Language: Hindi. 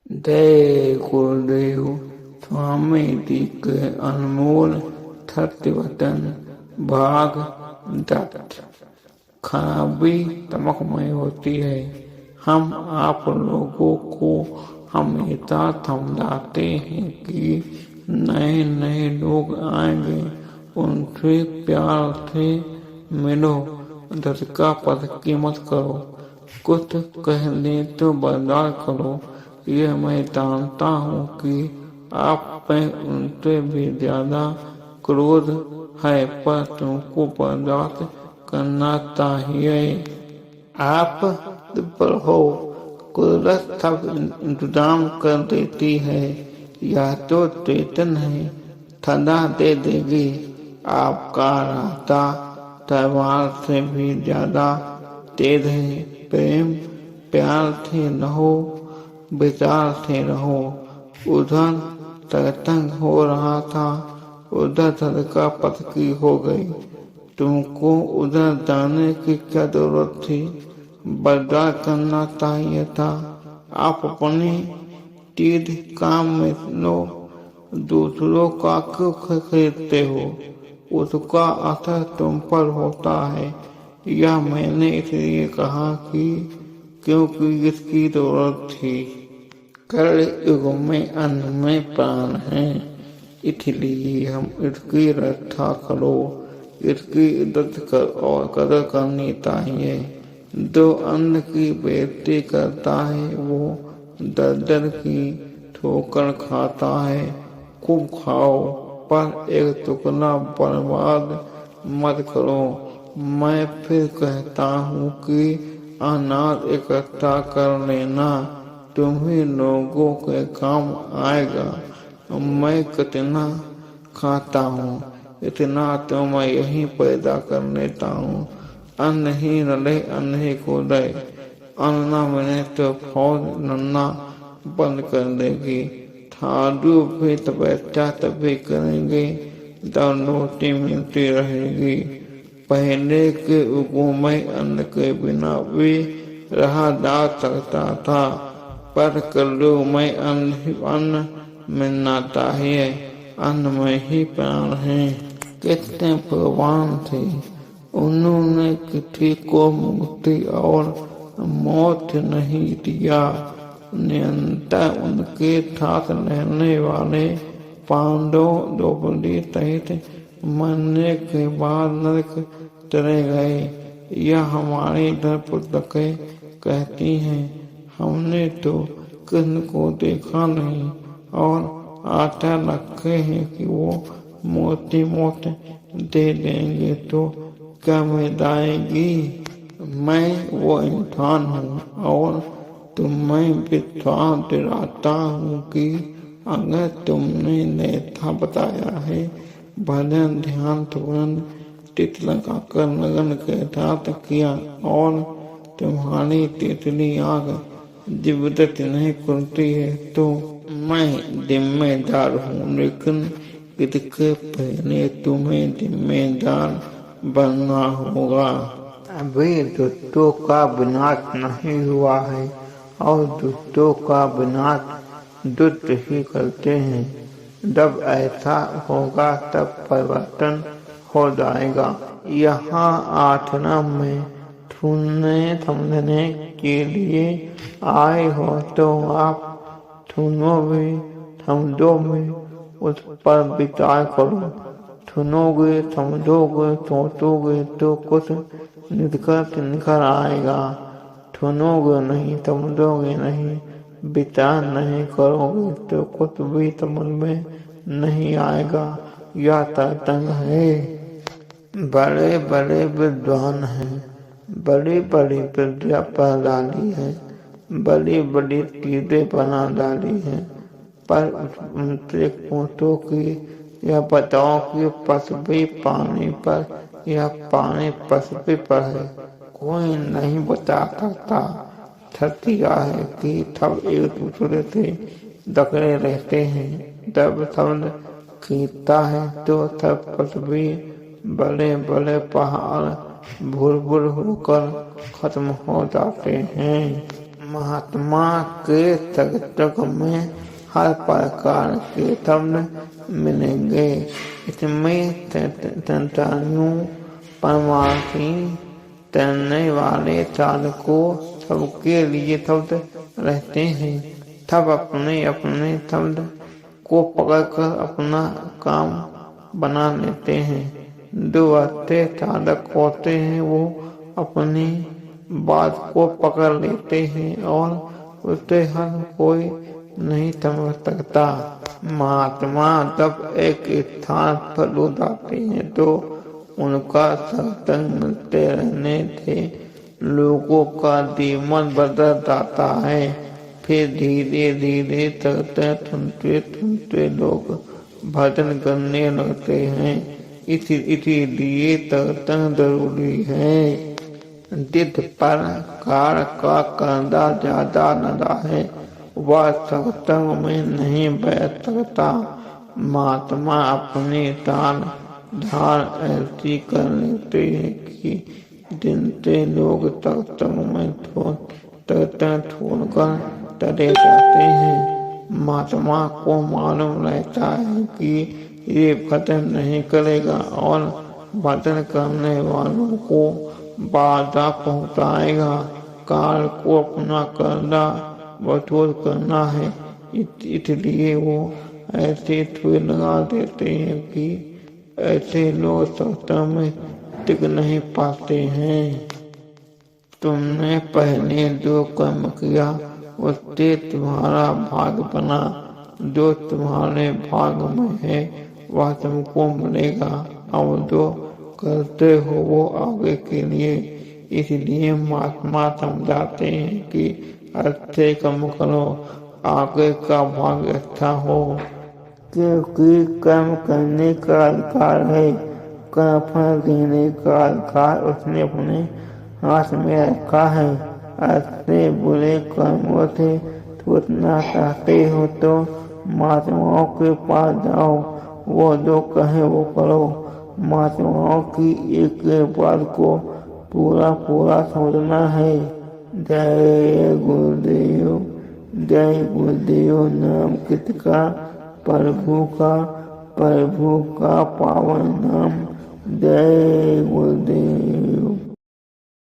जय गुरुदेव स्वामी जी के अनमोल 30 भाग 10। खराबी तमकमय होती है। हम आप लोगों को हमेशा समझाते हैं कि नए नए लोग आएंगे, उनसे प्यार से मिलो, धक्का पटकी मत करो, कुछ कह दे तो बर्दाश्त करो। यह मैं जानता हूँ कि आप में उनसे भी ज्यादा क्रोध है, पर तुमको बर्दाश्त करना चाहिए। आप दुर्बल हो, कुदरत सब इंतजाम कर देती है, या तो चेतन है, सदा दे देगी। आपका रास्ता तलवार से भी ज्यादा तेज है। प्रेम प्यार से रहो, विचार से रहो। उधर सत्संग हो रहा था, उधर धक्का पटकी हो गई। तुमको उधर जाने की क्या जरूरत थी? बर्दाश्त करना चाहिए था। आप अपनी चीज काम में लो, दूसरों का क्यों खरीदते हो? उसका असर तुम पर होता है। यह मैंने इसलिए कहा कि क्योंकि इसकी जरूरत थी। कल युग में अन्न में प्राण है, इसलिए हम इसकी रक्षा करो, इसकी इज्जत कर और कदर करनी चाहिए। जो अन्न की बेइज्जती करता है वो दर्दर की ठोकर खाता है। खूब खाओ, पर एक टुकड़ा बर्बाद मत करो। मैं फिर कहता हूँ कि अनाज इकट्ठा कर लेना, तुम्हीं लोगों के काम आएगा। मैं कितना खाता हूँ, इतना तो मैं यहीं पैदा कर लेता हूँ। अन्न ही रले, अन्न ही कूदे। अन्न न मिले तो फौज लड़ना बंद कर देगी। साधु भी तपस्या तभी करेंगे जब रोटी मिलती रहेगी। पहले के युगों में अन्न के बिना भी रहा जा सकता था, पर कलयुग में अन्न मिलना चाहिए। अन्न में ही प्राण है। कितने भगवान थे, उन्होंने किसी को मुक्ति और मौत नहीं दिया। निरंतर उनके साथ रहने वाले पांडव द्रौपदी सहित मरने के बाद नरक चले गए। यह हमारी पुस्तकें कहती हैं। हमने तो कृष्ण को देखा नहीं और आशा रखे हैं कि वो मौत दे देंगे तो क्या मिल जाएगी। मैं वो इंसान हूँ और तुम्हें विश्वास दिलाता हूँ कि अगर तुमने नेता बताया है, भजन ध्यान तुरंत चित लगाकर लगन के साथ किया और तुम्हारी तितली आग जिब्दत नहीं खुलती है, तो मैं जिम्मेदार हूँ। लेकिन इसके पहले तुम्हें जिम्मेदार बनना होगा। अभी दुष्टों का विनाश नहीं हुआ है और दुष्टों का विनाश दुष्ट ही करते हैं। जब ऐसा होगा तब परिवर्तन हो जाएगा। यहाँ आश्रम में सुनने समझने के लिए आए हो तो आप सुनो भी, समझो भी, उस पर विचार करो। सुनोगे, समझोगे, सोचोगे तो कुछ निकल आएगा। सुनोगे नहीं, समझोगे नहीं, विचार नहीं करोगे तो कुछ भी समझ में नहीं आएगा। यह सत्संग है। बड़े बड़े विद्वान हैं, बड़ी बड़ी विद्या पढ़ डाली है, बड़ी बड़ी चीजें बना डाली है, पर उनसे पूछो कि यह बताओ कि पृथ्वी पानी पर या पानी पृथ्वी पर है, कोई नहीं बता सकता। सत्य यह है कि सब एक दूसरे से जकड़े रहते हैं। जब शब्द खींचता है तो सब पृथ्वी बड़े बड़े पहाड़ भूर भूर होकर खत्म हो जाते हैं। महात्मा के तक में हर प्रकार के शब्द मिलेंगे। इसमें तंत्राणु परमार्थी तैरने वाले चालकों सबके लिए शब्द रहते हैं। सब अपने अपने शब्द को पकड़कर अपना काम बना लेते हैं। जो अच्छे चालक होते हैं वो अपनी बात को पकड़ लेते हैं और उसे हर कोई नहीं समझ सकता। महात्मा जब एक स्थान पर रुक जाते हैं तो उनका सत्संग मिलते रहने से लोगों का जीवन बदल जाता है। फिर धीरे धीरे सुनते लोग भजन करने लगते हैं। इसीलिए सत्संग जरूरी है। जिस प्रकार का कर्जा ज्यादा लगा है वह सत्संग में नहीं बैठ सकता। महात्मा अपनी ताल धार ऐसी कर लेते हैं कि जिनसे लोग सत्संग में छोड़कर चले जाते हैं। महात्मा को मालूम रहता है कि ये भजन नहीं करेगा और भजन करने वालों को बाधा पहुंचाएगा। काल को अपना कर्जा वसूल करना है, इसलिए वो ऐसे ठुए लगा देते हैं कि ऐसे लोग सत्संग में टिक नहीं पाते हैं। तुमने पहले जो कर्म किया उससे तुम्हारा भाग बना। जो तुम्हारे भाग में है वह तुमको मिलेगा। अब जो करते हो वो आगे के लिए। इसलिए महात्मा समझाते हैं कि अच्छे कर्म करो, आगे का भाग अच्छा हो। क्योंकि कर्म करने का अधिकार है, कर्म फल देने का अधिकार उसने अपने हाथ में रखा है। अच्छे बुरे कर्मों से छूटना चाहते हो तो महात्माओं के पास जाओ, वो जो कहे वो करो। महात्माओं की एक बात को पूरा समझना है। जय गुरुदेव, जय गुरुदेव। नाम किसका? प्रभु का पावन नाम। जय गुरुदेव।